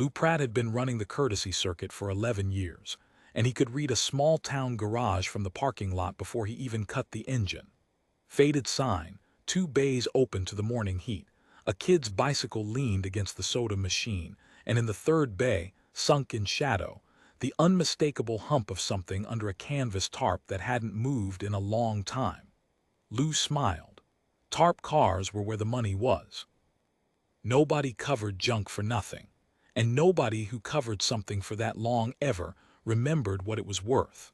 Lou Pratt had been running the courtesy circuit for 11 years, and he could read a small-town garage from the parking lot before he even cut the engine. Faded sign, 2 bays open to the morning heat. A kid's bicycle leaned against the soda machine, and in the 3rd bay, sunk in shadow, the unmistakable hump of something under a canvas tarp that hadn't moved in a long time. Lou smiled. Tarp cars were where the money was. Nobody covered junk for nothing, and nobody who covered something for that long ever remembered what it was worth.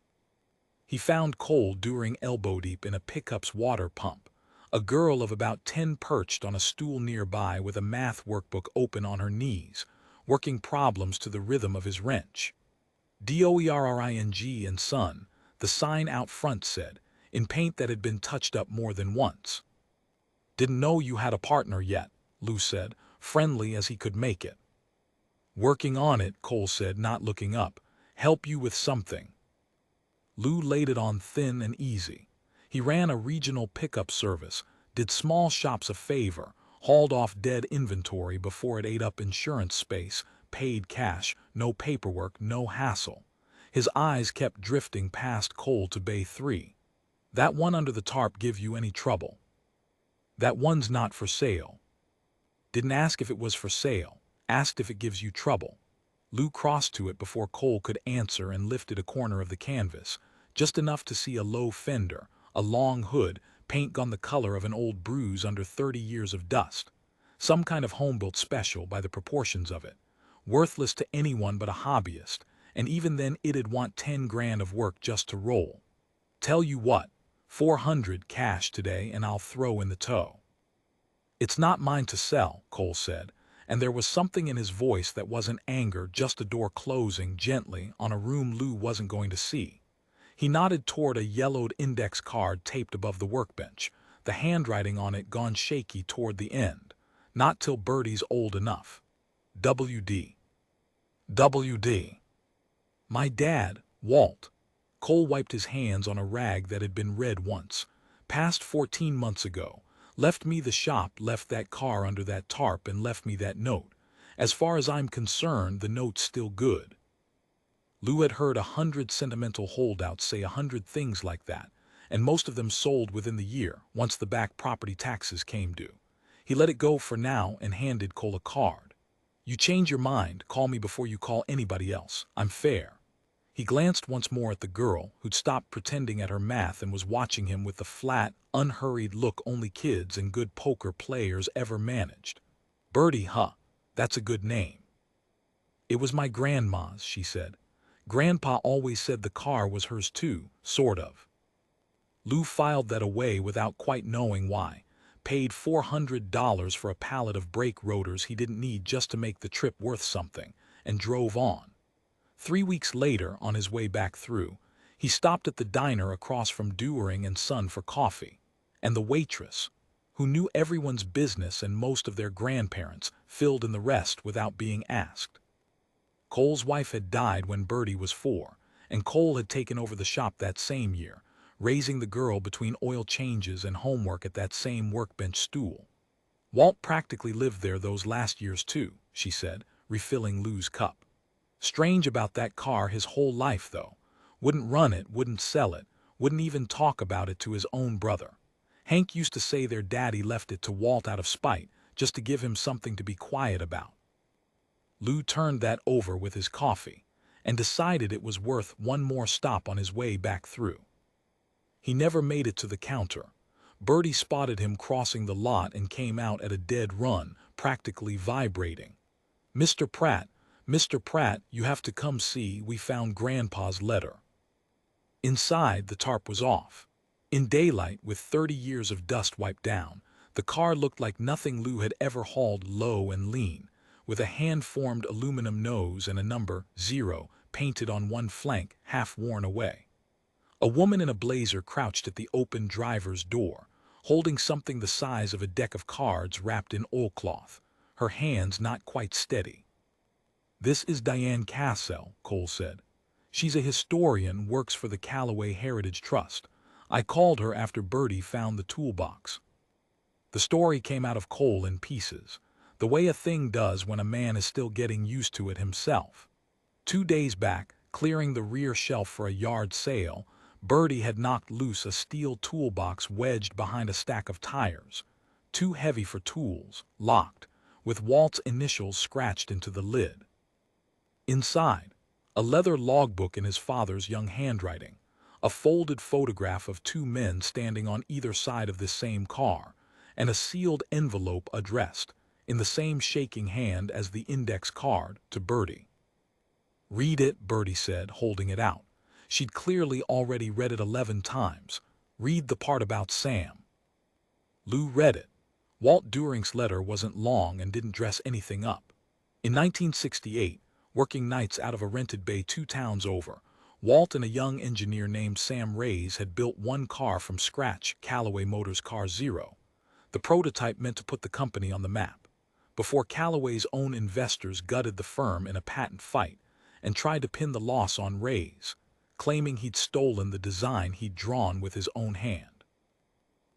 He found Cole during elbow-deep in a pickup's water pump, a girl of about 10 perched on a stool nearby with a math workbook open on her knees, working problems to the rhythm of his wrench. DOERRING and Son, the sign out front said, in paint that had been touched up more than once. "Didn't know you had a partner yet," Lou said, friendly as he could make it. "Working on it," Cole said, not looking up. "Help you with something." Lou laid it on thin and easy. He ran a regional pickup service, did small shops a favor, hauled off dead inventory before it ate up insurance space, paid cash, no paperwork, no hassle. His eyes kept drifting past Cole to Bay 3. "That one under the tarp give you any trouble?" "That one's not for sale." "Didn't ask if it was for sale. Asked if it gives you trouble." Lou crossed to it before Cole could answer and lifted a corner of the canvas, just enough to see a low fender, a long hood, paint gone the color of an old bruise under 30 years of dust. Some kind of home-built special by the proportions of it. Worthless to anyone but a hobbyist, and even then it'd want 10 grand of work just to roll. "Tell you what, 400 cash today and I'll throw in the tow." "It's not mine to sell," Cole said, and there was something in his voice that wasn't anger, just a door closing gently on a room Lou wasn't going to see. He nodded toward a yellowed index card taped above the workbench, the handwriting on it gone shaky toward the end. "Not till Bertie's old enough. WD. WD. My dad, Walt." Cole wiped his hands on a rag that had been red once. "Passed 14 months ago. Left me the shop, left that car under that tarp, and left me that note. As far as I'm concerned, the note's still good." Lou had heard 100 sentimental holdouts say 100 things like that, and most of them sold within the year, once the back property taxes came due. He let it go for now and handed Cole a card. "You change your mind, call me before you call anybody else. I'm fair." He glanced once more at the girl, who'd stopped pretending at her math and was watching him with the flat, unhurried look only kids and good poker players ever managed. "Bertie, huh? That's a good name." "It was my grandma's," she said. "Grandpa always said the car was hers too, sort of." Lou filed that away without quite knowing why. Paid $400 for a pallet of brake rotors he didn't need just to make the trip worth something, and drove on. 3 weeks later, on his way back through, he stopped at the diner across from Dewering and Son for coffee, and the waitress, who knew everyone's business and most of their grandparents, filled in the rest without being asked. Cole's wife had died when Bertie was 4, and Cole had taken over the shop that same year, raising the girl between oil changes and homework at that same workbench stool. "Walt practically lived there those last years too," she said, refilling Lou's cup. "Strange about that car his whole life, though. Wouldn't run it, wouldn't sell it, wouldn't even talk about it to his own brother. Hank used to say their daddy left it to Walt out of spite, just to give him something to be quiet about." Lou turned that over with his coffee, and decided it was worth one more stop on his way back through. He never made it to the counter. Bertie spotted him crossing the lot and came out at a dead run, practically vibrating. "Mr. Pratt, Mr. Pratt, you have to come see, we found Grandpa's letter." Inside, the tarp was off. In daylight, with 30 years of dust wiped down, the car looked like nothing Lou had ever hauled low and lean, with a hand-formed aluminum nose and a number 0 painted on one flank, half worn away. A woman in a blazer crouched at the open driver's door, holding something the size of a deck of cards wrapped in oilcloth, her hands not quite steady. "This is Diane Cassell," Cole said. "She's a historian, works for the Callaway Heritage Trust. I called her after Bertie found the toolbox." The story came out of Cole in pieces. the way a thing does when a man is still getting used to it himself. 2 days back, clearing the rear shelf for a yard sale, Bertie had knocked loose a steel toolbox wedged behind a stack of tires, too heavy for tools, locked, with Walt's initials scratched into the lid. Inside, a leather logbook in his father's young handwriting, a folded photograph of 2 men standing on either side of this same car, and a sealed envelope addressed, in the same shaking hand as the index card, to Bertie. "Read it," Bertie said, holding it out. She'd clearly already read it 11 times. "Read the part about Sam." Lou read it. Walt During's letter wasn't long and didn't dress anything up. In 1968, working nights out of a rented bay 2 towns over, Walt and a young engineer named Sam Reyes had built one car from scratch, Callaway Motors Car Zero. The prototype meant to put the company on the map, before Callaway's own investors gutted the firm in a patent fight and tried to pin the loss on Reyes, claiming he'd stolen the design he'd drawn with his own hand.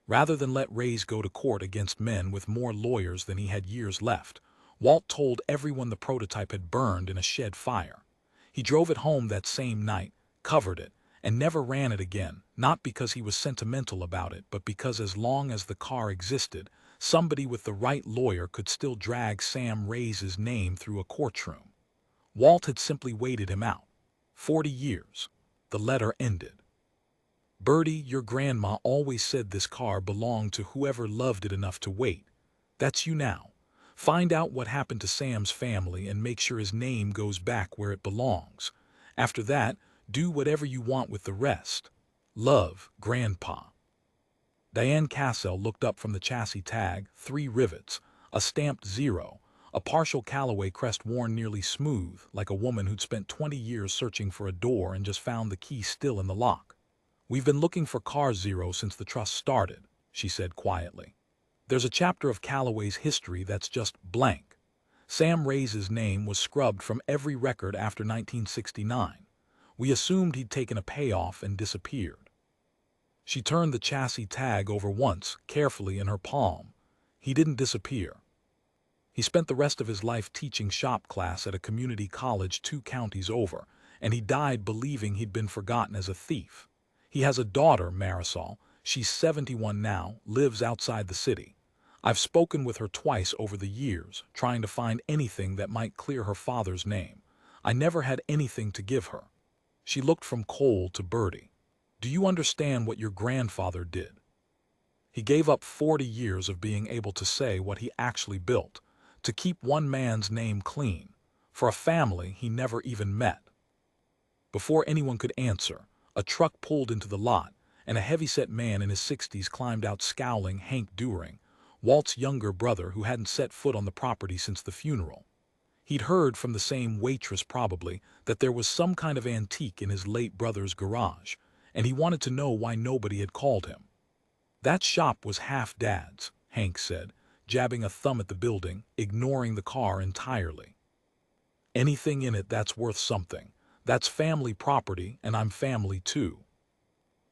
Rather than let Reyes go to court against men with more lawyers than he had years left, Walt told everyone the prototype had burned in a shed fire. He drove it home that same night, covered it, and never ran it again, not because he was sentimental about it, but because as long as the car existed, somebody with the right lawyer could still drag Sam Reyes' name through a courtroom. Walt had simply waited him out. 40 years. The letter ended. "Bertie, your grandma always said this car belonged to whoever loved it enough to wait. That's you now. Find out what happened to Sam's family and make sure his name goes back where it belongs. After that, do whatever you want with the rest. Love, Grandpa." Diane Cassell looked up from the chassis tag, 3 rivets, a stamped 0, a partial Callaway crest worn nearly smooth, like a woman who'd spent 20 years searching for a door and just found the key still in the lock. "We've been looking for Car Zero since the trust started," she said quietly. "There's a chapter of Callaway's history that's just blank. Sam Reyes' name was scrubbed from every record after 1969. We assumed he'd taken a payoff and disappeared." She turned the chassis tag over once, carefully in her palm. "He didn't disappear. He spent the rest of his life teaching shop class at a community college 2 counties over, and he died believing he'd been forgotten as a thief. He has a daughter, Marisol. She's 71 now, lives outside the city. I've spoken with her twice over the years, trying to find anything that might clear her father's name. I never had anything to give her." She looked from Cole to Bertie. "Do you understand what your grandfather did? He gave up 40 years of being able to say what he actually built, to keep one man's name clean, for a family he never even met." Before anyone could answer, a truck pulled into the lot, and a heavyset man in his 60s climbed out scowling. Hank During, Walt's younger brother who hadn't set foot on the property since the funeral. He'd heard from the same waitress probably that there was some kind of antique in his late brother's garage, and he wanted to know why nobody had called him. "That shop was half Dad's," Hank said, jabbing a thumb at the building, ignoring the car entirely. "Anything in it that's worth something. That's family property, and I'm family too."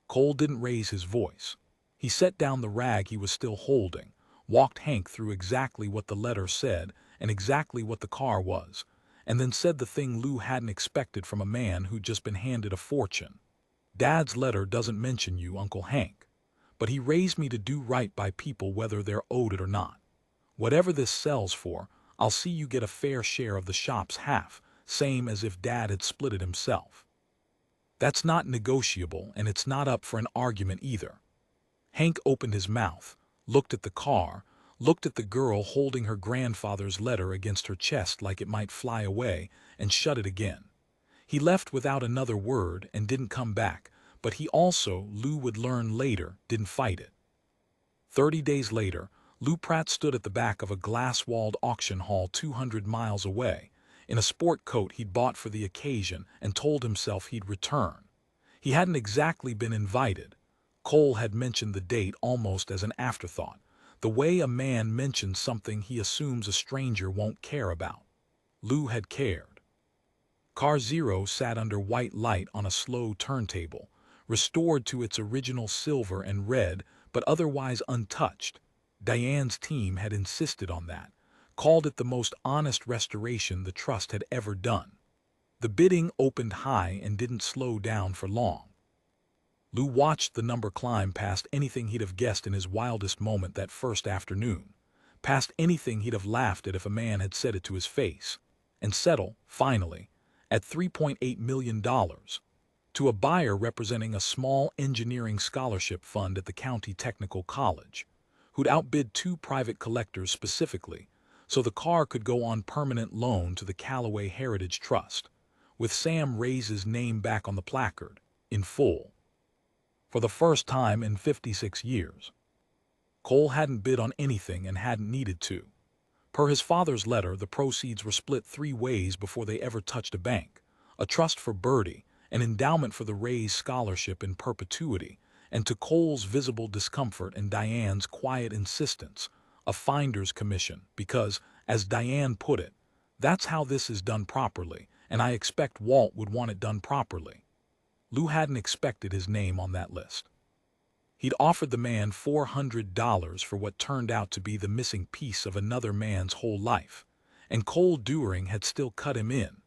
Cole didn't raise his voice. He set down the rag he was still holding, walked Hank through exactly what the letter said and exactly what the car was, and then said the thing Lou hadn't expected from a man who'd just been handed a fortune. "Dad's letter doesn't mention you, Uncle Hank, but he raised me to do right by people whether they're owed it or not. Whatever this sells for, I'll see you get a fair share of the shop's half, same as if Dad had split it himself. That's not negotiable, and it's not up for an argument either." Hank opened his mouth, looked at the car, looked at the girl holding her grandfather's letter against her chest like it might fly away, and shut it again. He left without another word and didn't come back, but he also, Lou would learn later, didn't fight it. 30 days later, Lou Pratt stood at the back of a glass-walled auction hall 200 miles away, in a sport coat he'd bought for the occasion, and told himself he'd return. He hadn't exactly been invited. Cole had mentioned the date almost as an afterthought, the way a man mentions something he assumes a stranger won't care about. Lou had cared. Car Zero sat under white light on a slow turntable, restored to its original silver and red, but otherwise untouched. Diane's team had insisted on that. called it the most honest restoration the trust had ever done. The bidding opened high and didn't slow down for long. Lou watched the number climb past anything he'd have guessed in his wildest moment that first afternoon, past anything he'd have laughed at if a man had said it to his face, and settle, finally, at $3.8 million, to a buyer representing a small engineering scholarship fund at the county technical college, who'd outbid two private collectors specifically, so the car could go on permanent loan to the Callaway Heritage Trust, with Sam Ray's name back on the placard, in full. For the first time in 56 years. Cole hadn't bid on anything and hadn't needed to. Per his father's letter, the proceeds were split 3 ways before they ever touched a bank: a trust for Birdie, an endowment for the Rays scholarship in perpetuity, and, to Cole's visible discomfort and Diane's quiet insistence, a finder's commission, because, as Diane put it, that's how this is done properly, and I expect Walt would want it done properly. Lou hadn't expected his name on that list. He'd offered the man $400 for what turned out to be the missing piece of another man's whole life, and Cole Dewering had still cut him in,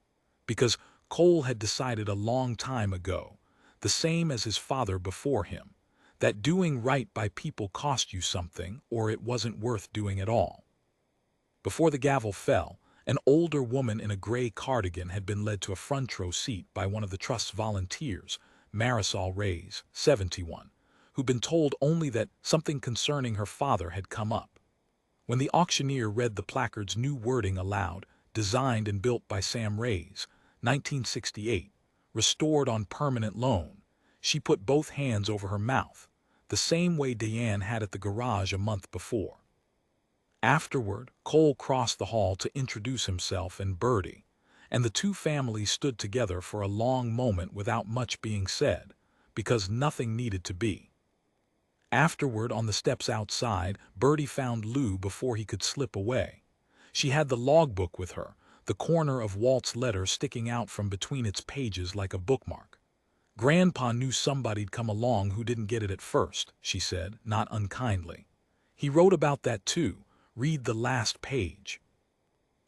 because Cole had decided a long time ago, the same as his father before him, that doing right by people cost you something or it wasn't worth doing at all. Before the gavel fell, an older woman in a gray cardigan had been led to a front row seat by one of the trust's volunteers, Marisol Reyes, 71, who'd been told only that something concerning her father had come up. When the auctioneer read the placard's new wording aloud, designed and built by Sam Reyes, 1968, restored on permanent loan, she put both hands over her mouth, the same way Diane had at the garage a month before. Afterward, Cole crossed the hall to introduce himself and Birdie, and the two families stood together for a long moment without much being said, because nothing needed to be. Afterward, on the steps outside, Birdie found Lou before he could slip away. She had the logbook with her, the corner of Walt's letter sticking out from between its pages like a bookmark. "Grandpa knew somebody'd come along who didn't get it at first," she said, not unkindly. "He wrote about that too. Read the last page."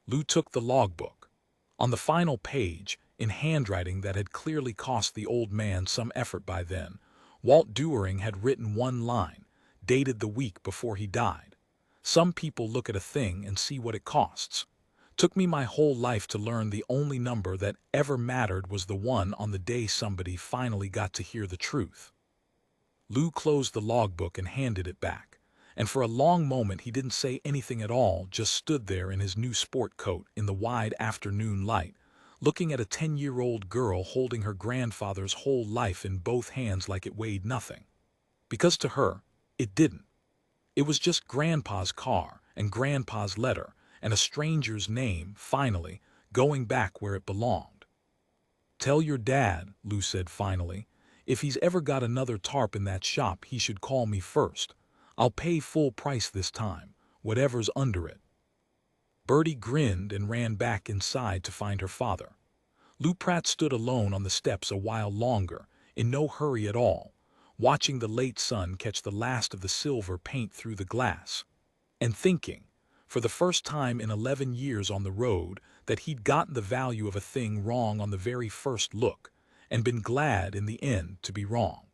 Lou took the logbook. On the final page, in handwriting that had clearly cost the old man some effort by then, Walt Dewering had written one line, dated the week before he died. "Some people look at a thing and see what it costs. Took me my whole life to learn the only number that ever mattered was the one on the day somebody finally got to hear the truth." Lou closed the logbook and handed it back, and for a long moment he didn't say anything at all, just stood there in his new sport coat in the wide afternoon light, looking at a 10-year-old girl holding her grandfather's whole life in both hands like it weighed nothing. Because to her, it didn't. It was just Grandpa's car and Grandpa's letter and a stranger's name, finally, going back where it belonged. "Tell your dad," Lou said finally, "if he's ever got another tarp in that shop he should call me first. I'll pay full price this time, whatever's under it." Birdie grinned and ran back inside to find her father. Lou Pratt stood alone on the steps a while longer, in no hurry at all, watching the late sun catch the last of the silver paint through the glass, and thinking, for the first time in 11 years on the road, that he'd gotten the value of a thing wrong on the very first look, and been glad in the end to be wrong.